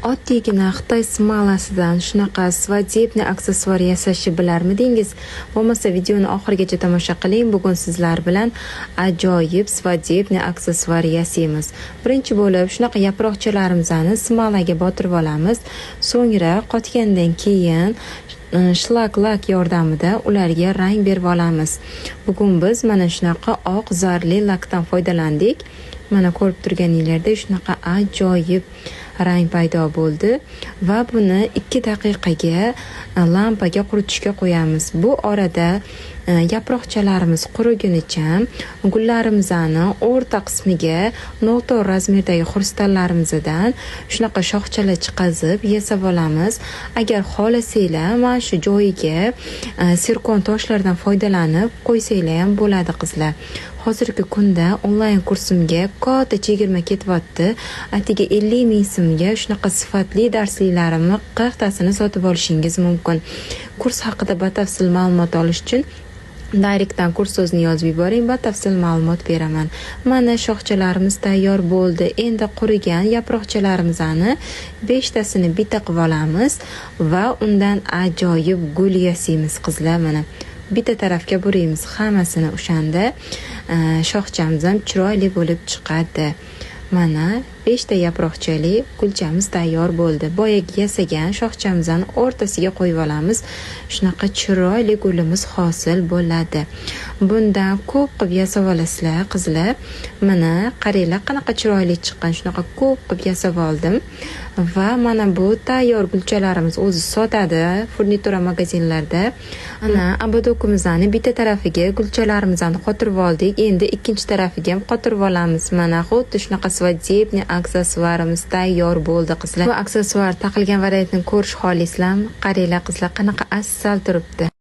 Oddiygina Xitoy smalasidan shunaqa svadebniy aksessuar yasashni bilarmidingiz? Bo'lmasa videoni oxirigacha tomosha qiling. Bugun sizlar bilan ajoyib svadebniy aksessuar yasaymiz. Birinchi bo'lib shunaqa yaproqchalarimizni smalaga botirib olamiz. So'ngra qotgandan keyin shlak lak yordamida ularga rang berib olamiz. Bugun biz mana shunaqa oq zarli lakdan foydalandik. Mana ko'rib turganinglarda shunaqa ajoyib rang paydo bo'ldi va buni 2 daqiqaga lampaga quritishga qo'yamiz. Bu orada yaproqchalarimiz qurigunicha gullarimizni o'rta qismiga noto'g'ri razmerdagi xrustallarimizdan shunaqa shoxchalar chiqazib yasab olamiz. Agar xohlasanglar mana shu joyiga sirkon toshlardan foydalanib qo'ysanglar ham bo'ladi qizlar. Hozirgi kunda onlayn kursimga katta chegirma ketyapti. Atiga 50 ming so'mga shunaqa sifatli darsliklarimni 40 tasini sotib olishingiz mumkin. Kurs haqida batafsil ma'lumot olish uchun direktdan kurs so'zini yozib yuboring, batafsil ma'lumot beraman. Mana shoxchalarimiz tayyor bo'ldi. Endi qurigan yaproqchalarimizni 5 tasini bitta qilib olamiz va undan ajoyib gul yasaymiz qizlar. Mana bitta tarafga buraymiz hammasini, o'shanda shoxchamiz ham chiroyli bo'lib chiqadi. Mana 5 ta yaproqchali gulchamiz tayyor bo'ldi. Boyagi yasagan shoxchamizni o'rtasiga qo'yib olamiz. Shunaqa chiroyli gulimiz hosil bo'ladi. Bundan ko'p qilib yasab olasizlar qizlar. Mana qaranglar qanaqa chiroyli chiqqan. Shunaqa ko'p qilib yasab oldim. Va mana bu tayyor gulchalarimiz o'zi sotadi furnitura magazinlarda. Ana abadokimizni bitta tarafiga gulchalarimizni qotirib oldik. Endi ikkinchi tarafiga ham qotirib olamiz. Mana xuddi shunaqa svadebniy aksessuarimiz tayyor bo'ldi qizlar. Bu aksessuar taqilgan variantini ko'rish xohlaysizlarmi? Qaranglar qizlar qanaqa asal turibdi.